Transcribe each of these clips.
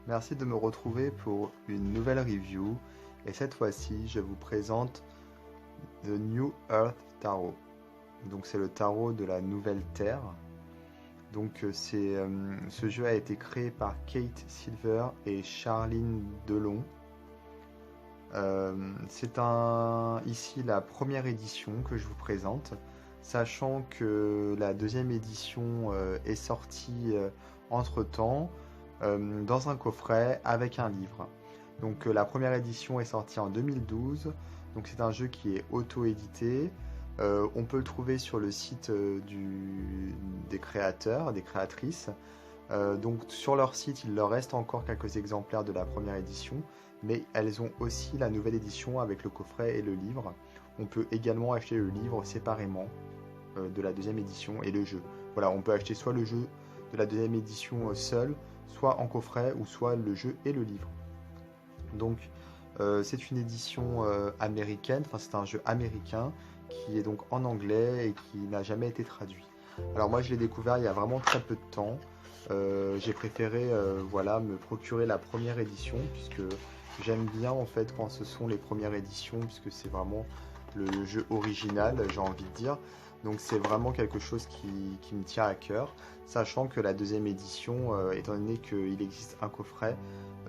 Merci de me retrouver pour une nouvelle review et cette fois-ci je vous présente The New Earth Tarot. Donc c'est le tarot de la Nouvelle Terre. Donc ce jeu a été créé par Kate Silver et Charline Delon. C'est ici la première édition que je vous présente, sachant que la deuxième édition est sortie entre-temps dans un coffret avec un livre. Donc la première édition est sortie en 2012, donc c'est un jeu qui est auto-édité. On peut le trouver sur le site des créateurs, des créatrices. Donc sur leur site, il leur reste encore quelques exemplaires de la première édition, mais elles ont aussi la nouvelle édition avec le coffret et le livre. On peut également acheter le livre séparément de la deuxième édition et le jeu. Voilà, on peut acheter soit le jeu de la deuxième édition seul, soit en coffret, ou soit le jeu et le livre. Donc c'est une édition américaine, enfin c'est un jeu américain qui est donc en anglais et qui n'a jamais été traduit. Alors moi je l'ai découvert il y a vraiment très peu de temps. J'ai préféré voilà, me procurer la première édition puisque j'aime bien en fait quand ce sont les premières éditions puisque c'est vraiment le jeu original, j'ai envie de dire. Donc c'est vraiment quelque chose qui me tient à cœur, sachant que la deuxième édition, étant donné qu'il existe un coffret,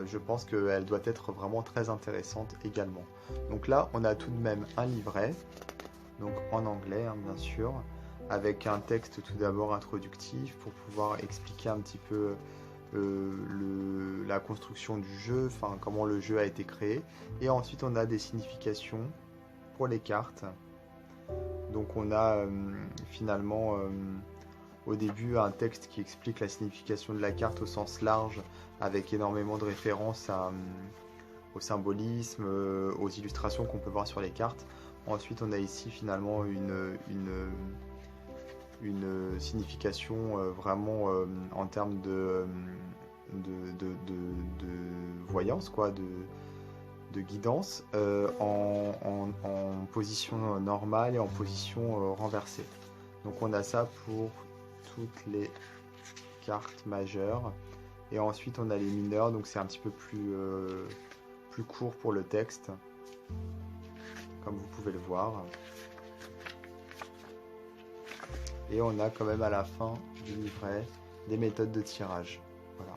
je pense qu'elle doit être vraiment très intéressante également. Donc là, on a tout de même un livret, donc en anglais hein, bien sûr, avec un texte tout d'abord introductif pour pouvoir expliquer un petit peu la construction du jeu, enfin comment le jeu a été créé. Et ensuite, on a des significations pour les cartes. Donc on a finalement au début un texte qui explique la signification de la carte au sens large, avec énormément de références au symbolisme, aux illustrations qu'on peut voir sur les cartes. Ensuite on a ici finalement une signification vraiment en termes de voyance, quoi, de guidance en position normale et en position renversée. Donc on a ça pour toutes les cartes majeures. Et ensuite on a les mineures, donc c'est un petit peu plus court pour le texte, comme vous pouvez le voir. Et on a quand même à la fin du livret des méthodes de tirage. Voilà.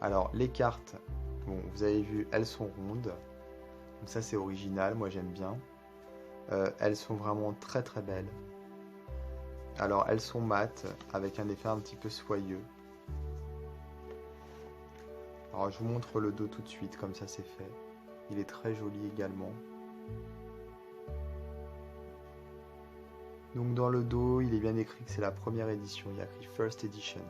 Alors les cartes, bon, vous avez vu, elles sont rondes. Donc ça c'est original, moi j'aime bien. Elles sont vraiment très très belles. Alors elles sont mates, avec un effet un petit peu soyeux. Alors je vous montre le dos tout de suite, comme ça c'est fait. Il est très joli également. Donc dans le dos, il est bien écrit que c'est la première édition, il y a écrit First Edition.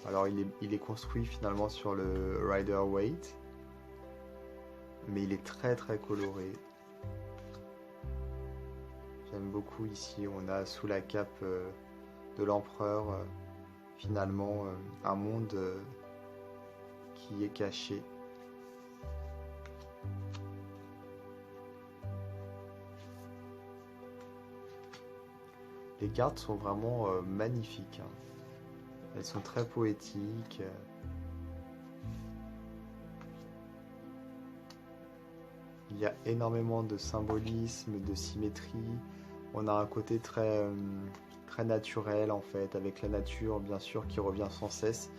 Alors il est construit finalement sur le Rider-Waite, mais il est très très coloré. J'aime beaucoup ici, on a sous la cape de l'empereur finalement un monde qui est caché. Les cartes sont vraiment magnifiques, hein. Elles sont très poétiques. Il y a énormément de symbolisme, de symétrie. On a un côté très naturel en fait, avec la nature bien sûr qui revient sans cesse,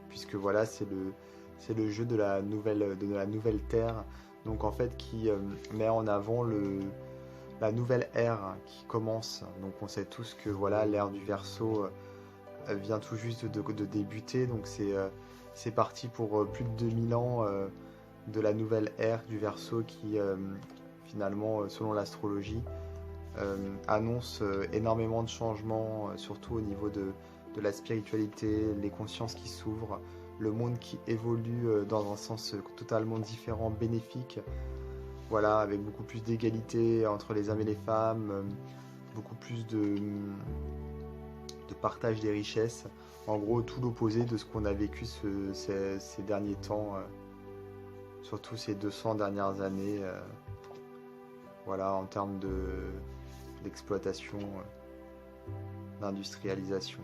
puisque voilà c'est le jeu de la nouvelle Terre, donc en fait qui met en avant la nouvelle ère qui commence. Donc on sait tous que voilà l'ère du Verseau vient tout juste de débuter, donc c'est parti pour plus de 2000 ans de la nouvelle ère du Verseau qui finalement selon l'astrologie annonce énormément de changements, surtout au niveau de la spiritualité, les consciences qui s'ouvrent, le monde qui évolue dans un sens totalement différent, bénéfique, voilà, avec beaucoup plus d'égalité entre les hommes et les femmes, beaucoup plus de partage des richesses, en gros tout l'opposé de ce qu'on a vécu ces derniers temps, surtout ces 200 dernières années, voilà, en termes d'exploitation, d'industrialisation.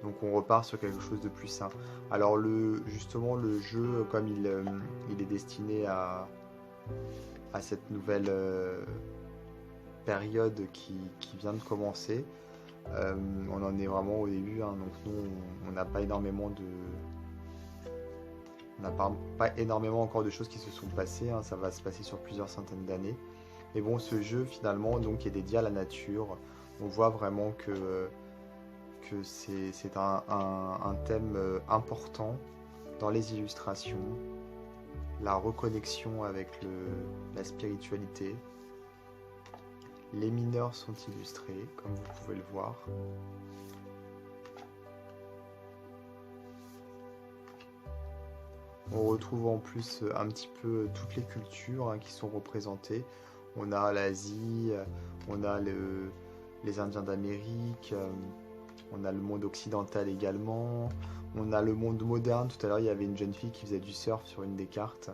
Donc on repart sur quelque chose de plus sain. Alors justement le jeu, comme il est destiné à cette nouvelle période qui vient de commencer, on en est vraiment au début, hein. Donc nous on n'a pas énormément pas énormément encore de choses qui se sont passées, hein. Ça va se passer sur plusieurs centaines d'années. Mais bon, ce jeu finalement donc est dédié à la nature. On voit vraiment que c'est un thème important dans les illustrations, la reconnexion avec la spiritualité. Les mineurs sont illustrés, comme vous pouvez le voir. On retrouve en plus un petit peu toutes les cultures, hein, qui sont représentées. On a l'Asie, on a les Indiens d'Amérique, on a le monde occidental également, on a le monde moderne. Tout à l'heure, il y avait une jeune fille qui faisait du surf sur une des cartes.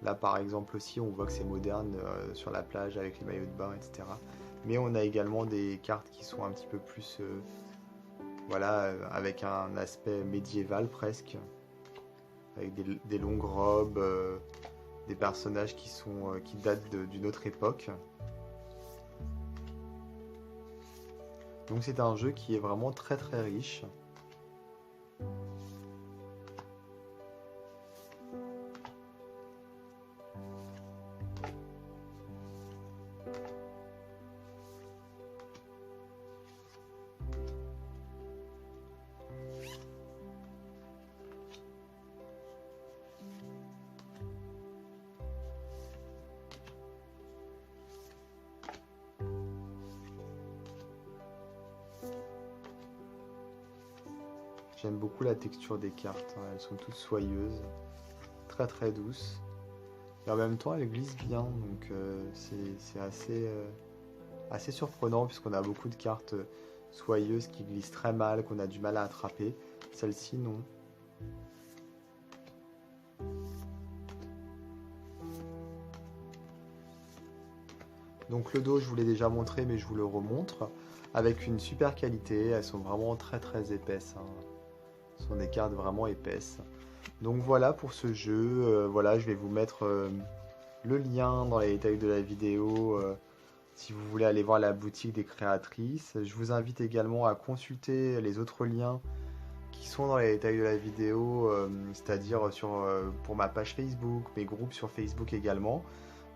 Là, par exemple, aussi, on voit que c'est moderne sur la plage avec les maillots de bain, etc. Mais on a également des cartes qui sont un petit peu plus, voilà, avec un aspect médiéval presque, avec des longues robes, des personnages qui datent d'une autre époque. Donc c'est un jeu qui est vraiment très très riche. J'aime beaucoup la texture des cartes, hein. Elles sont toutes soyeuses, très très douces. Et en même temps, elles glissent bien, donc c'est assez surprenant puisqu'on a beaucoup de cartes soyeuses qui glissent très mal, qu'on a du mal à attraper. Celle-ci, non. Donc le dos, je vous l'ai déjà montré, mais je vous le remontre. Avec une super qualité, elles sont vraiment très très épaisses, hein. Ce sont des cartes vraiment épaisses. Donc voilà pour ce jeu. Voilà, je vais vous mettre le lien dans les détails de la vidéo si vous voulez aller voir la boutique des créatrices. Je vous invite également à consulter les autres liens qui sont dans les détails de la vidéo, c'est-à-dire pour ma page Facebook, mes groupes sur Facebook également.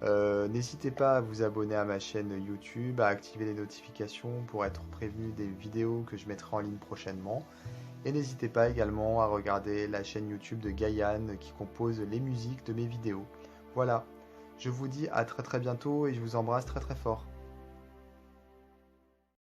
N'hésitez pas à vous abonner à ma chaîne YouTube, à activer les notifications pour être prévenu des vidéos que je mettrai en ligne prochainement. Et n'hésitez pas également à regarder la chaîne YouTube de Gaïane qui compose les musiques de mes vidéos. Voilà, je vous dis à très très bientôt et je vous embrasse très très fort.